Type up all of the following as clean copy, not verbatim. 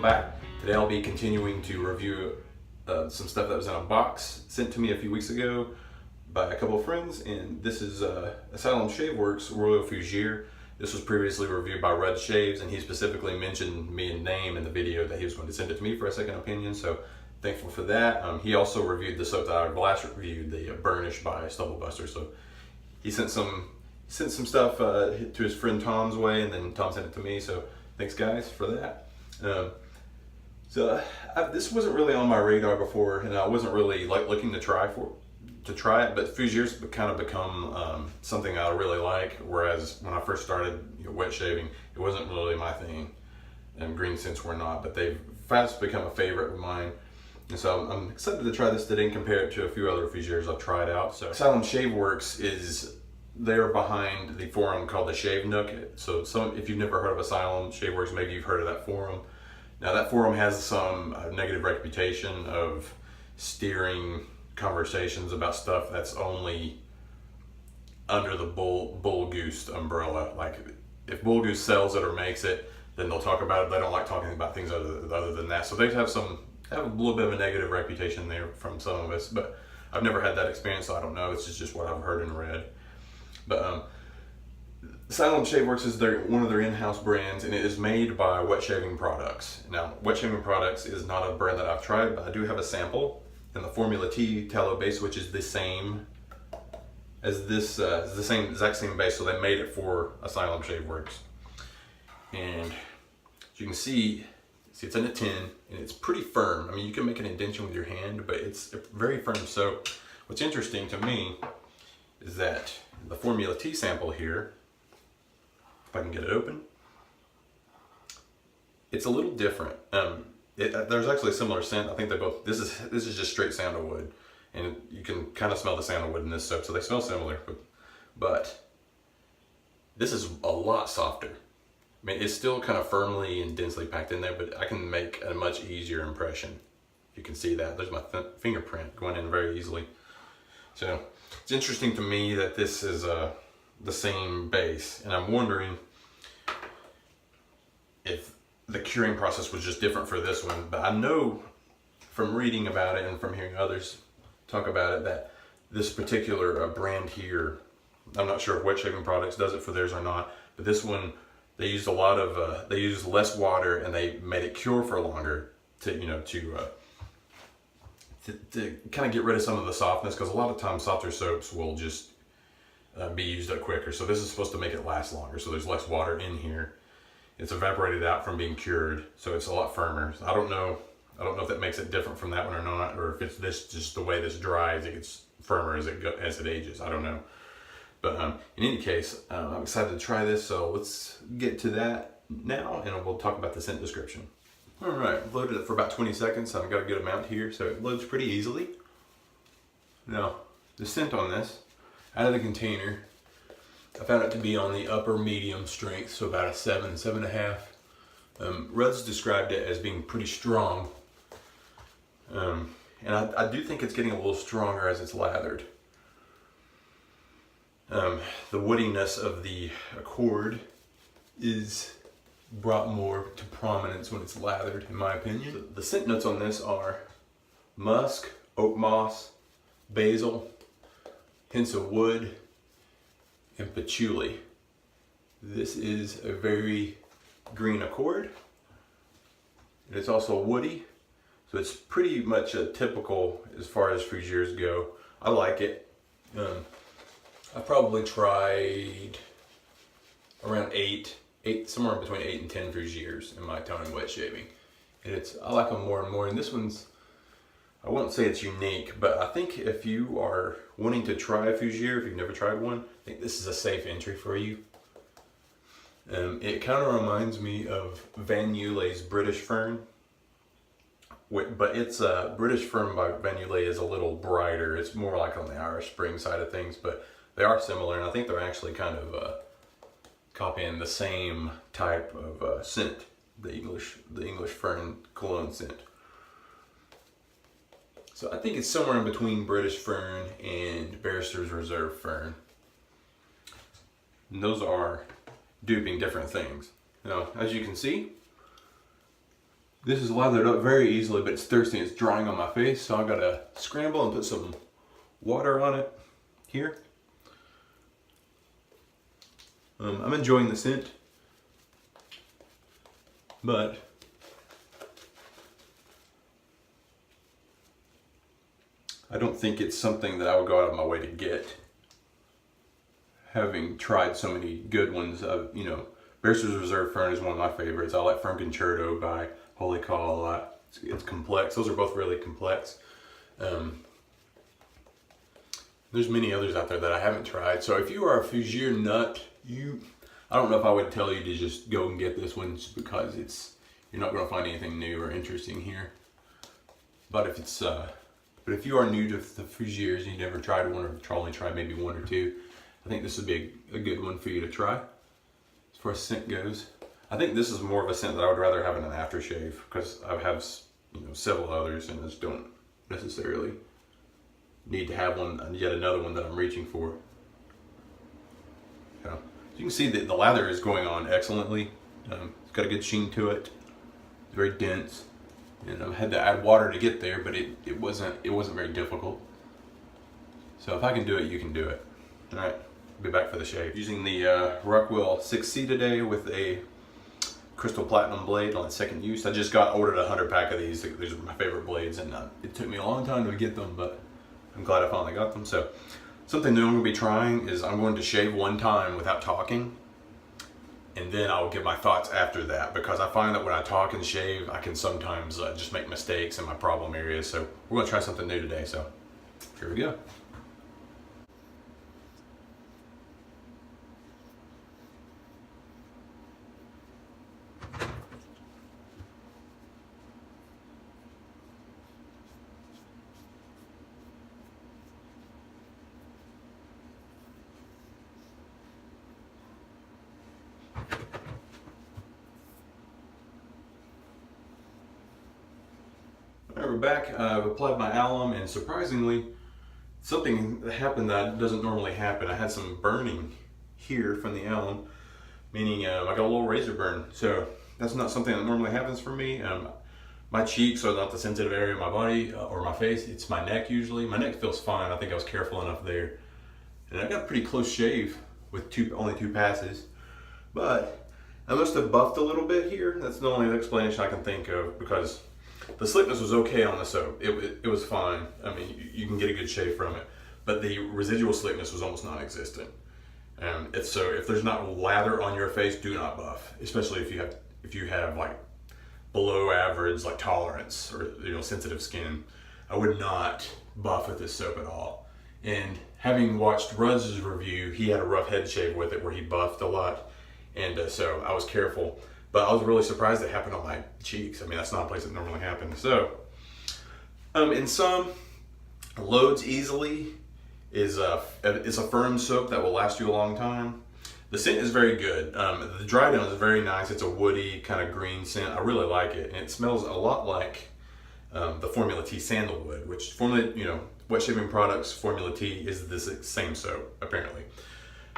back. Today I'll be continuing to review some stuff that was in a box sent to me a few weeks ago by a couple of friends, and this is Asylum Shaveworks Royal Fougere. This was previously reviewed by Red Shaves, and he specifically mentioned me in name in the video that he was going to send it to me for a second opinion, so thankful for that. He also reviewed the soap that I last reviewed, the Burnish by Stubblebuster, so he sent some stuff to his friend Tom's way, and then Tom sent it to me, so thanks guys for that. This wasn't really on my radar before, and I wasn't really looking to try it, but Fougere's kind of become something I really like, whereas when I first started wet shaving, it wasn't really my thing, and green scents were not, but they've fast become a favorite of mine. And so I'm excited to try this today and compare it to a few other Fougeres I've tried out. So Asylum Shaveworks they're behind the forum called the Shave Nook. So if you've never heard of Asylum Shaveworks, maybe you've heard of that forum. Now that forum has some negative reputation of steering conversations about stuff that's only under the Bull Goose umbrella. Like if Bull Goose sells it or makes it, then they'll talk about it. They don't like talking about things other than that. So they have a little bit of a negative reputation there from some of us, but I've never had that experience, so I don't know. It's just what I've heard and read. But Asylum Shaveworks is one of their in-house brands, and it is made by Wet Shaving Products. Now, Wet Shaving Products is not a brand that I've tried, but I do have a sample in the Formula T tallow base, which is the same as this, exact same base. So they made it for Asylum Shaveworks, and as you can see it's in a tin, and it's pretty firm. I mean, you can make an indentation with your hand, but it's a very firm soap. What's interesting to me is that the Formula T sample here, if I can get it open, it's a little different. There's actually a similar scent. I think they both, this is just straight sandalwood, and you can kind of smell the sandalwood in this soap, so they smell similar, but this is a lot softer. I mean, it's still kind of firmly and densely packed in there, but I can make a much easier impression. You can see that. There's my fingerprint going in very easily. So it's interesting to me that this is the same base, and I'm wondering if the curing process was just different for this one. But I know from reading about it and from hearing others talk about it that this particular brand here, I'm not sure if Wet Shaving Products does it for theirs or not, but this one, they used a lot of, they used less water, and they made it cure for longer to kind of get rid of some of the softness, because a lot of times softer soaps will just be used up quicker. So this is supposed to make it last longer, so there's less water in here. It's evaporated out from being cured, so it's a lot firmer. I don't know if that makes it different from that one or not, or if it's just the way this dries, it gets firmer as it ages. I don't know. But in any case, I'm excited to try this, so let's get to that now, and we'll talk about the scent description. All right, I've loaded it for about 20 seconds. I've got a good amount here, so it loads pretty easily. Now, the scent on this, out of the container, I found it to be on the upper medium strength, so about a 7.5. Rudd's described it as being pretty strong, and I do think it's getting a little stronger as it's lathered. The woodiness of the accord is brought more to prominence when it's lathered, in my opinion. So the scent notes on this are musk, oak moss, basil, hints of wood, and patchouli. This is a very green accord, and it's also woody, so it's pretty much a typical as far as Fougeres go. I like it. I probably tried around somewhere between 8 and 10 Fougeres in my time in wet shaving, and I like them more and more. And this one's, I wouldn't say it's unique, but I think if you are wanting to try a Fougere, if you've never tried one, I think this is a safe entry for you. It kind of reminds me of Van Yulay's British Fern, but it's British Fern by Van Yulay is a little brighter. It's more like on the Irish Spring side of things, but they are similar, and I think they're actually kind of copying the same type of scent, the English Fern cologne scent. So I think it's somewhere in between British Fern and Barrister's Reserve Fern. And those are duping different things. Now, as you can see, This is lathered up very easily, but it's thirsty. It's drying on my face, so I gotta scramble and put some water on it here. I'm enjoying the scent, but I don't think it's something that I would go out of my way to get. Having tried so many good ones, you know, Barrister's Reserve Fern is one of my favorites. I like Fern Concerto by Holy Call a lot. It's complex. Those are both really complex. There's many others out there that I haven't tried. So if you are a Fougere nut, I don't know if I would tell you to just go and get this one, just because you're not going to find anything new or interesting here. But if you are new to the Fougeres and you never tried one, or only tried maybe one or two, I think this would be a good one for you to try. As far as scent goes, I think this is more of a scent that I would rather have in an aftershave, because I have, you know, several others and just don't necessarily need to have one, yet another one that I'm reaching for. Yeah. So you can see that the lather is going on excellently. It's got a good sheen to it. It's very dense, and I had to add water to get there, but it wasn't very difficult. So if I can do it, you can do it. All right. Be back for the shave. Using the Rockwell 6C today with a crystal platinum blade on its second use. I just ordered 100 pack of these. These are my favorite blades, and it took me a long time to get them, but I'm glad I finally got them. So something new I'm going to be trying is I'm going to shave one time without talking, and then I'll give my thoughts after that, because I find that when I talk and shave, I can sometimes just make mistakes in my problem areas. So we're going to try something new today. So here we go. Alright, we're back. I've applied my alum, and surprisingly, something happened that doesn't normally happen. I had some burning here from the alum, meaning I got a little razor burn. So that's not something that normally happens for me. My cheeks are not the sensitive area of my body or my face. It's my neck usually. My neck feels fine. I think I was careful enough there. And I got a pretty close shave with only two passes. But I must have buffed a little bit here. That's the only explanation I can think of, because the slickness was okay on the soap. It was fine. I mean, you can get a good shave from it, but the residual slickness was almost non-existent. So if there's not lather on your face, do not buff, especially if you have like below average like tolerance or, you know, sensitive skin. I would not buff with this soap at all. And having watched Rudd's review, he had a rough head shave with it where he buffed a lot, and so I was careful. But I was really surprised it happened on my cheeks. I mean, that's not a place that normally happens. So, in sum, loads easily, is a firm soap that will last you a long time. The scent is very good. The dry down is very nice. It's a woody kind of green scent. I really like it, and it smells a lot like the Formula T sandalwood, which wet shaving products Formula T is the same soap apparently.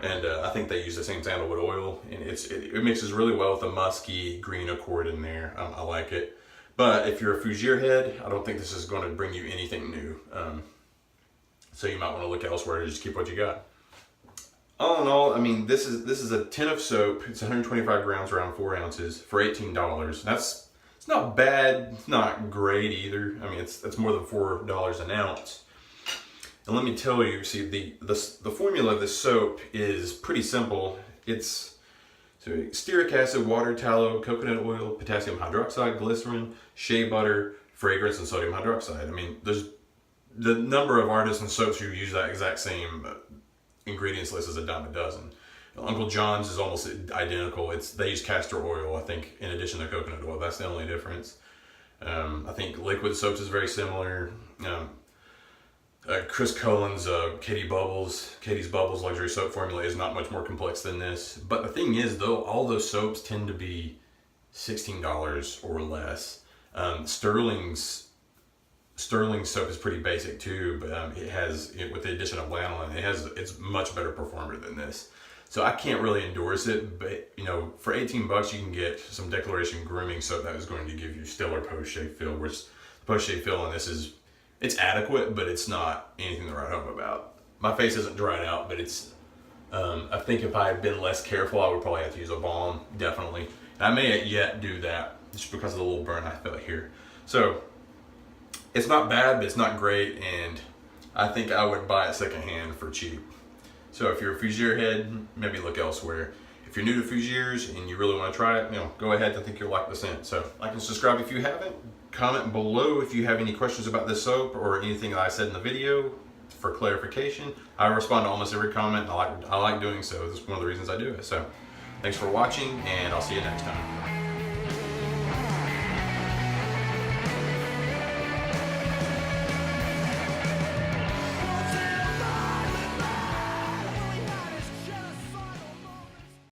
And I think they use the same sandalwood oil, and it mixes really well with the musky green accord in there. I like it. But if you're a Fougere head, I don't think this is going to bring you anything new. So you might want to look elsewhere to just keep what you got. All in all, I mean, this is a tin of soap. It's 125 grams, around 4 ounces, for $18. It's not bad. It's not great either. I mean, it's more than $4 an ounce. And let me tell you, see, the formula of this soap is pretty simple. It's stearic acid, water, tallow, coconut oil, potassium hydroxide, glycerin, shea butter, fragrance, and sodium hydroxide. I mean, there's the number of artisan soaps who use that exact same ingredients list is a dime a dozen. Uncle John's is almost identical. They use castor oil, I think, in addition to coconut oil. That's the only difference. I think liquid soaps is very similar. Chris Cullen's Katie's Bubbles luxury soap formula is not much more complex than this. But the thing is, though, all those soaps tend to be $16 or less. Sterling's soap is pretty basic too, but it has, with the addition of lanolin, it's much better performer than this. So I can't really endorse it, but you know, for 18 bucks, you can get some Declaration grooming soap that is going to give you stellar post-shave feel, which the post-shave feel on this is, it's adequate, but it's not anything to write home about. My face isn't dried out, but it's, I think if I had been less careful, I would probably have to use a balm, definitely. And I may yet do that just because of the little burn I felt here. So it's not bad, but it's not great, and I think I would buy it secondhand for cheap. So if you're a Fougere head, maybe look elsewhere. If you're new to Fougeres and you really want to try it, you know, go ahead. I think you'll like the scent. So like and subscribe if you haven't. Comment below if you have any questions about this soap or anything that I said in the video for clarification. I respond to almost every comment. I like doing so. This is one of the reasons I do it. So thanks for watching, and I'll see you next time.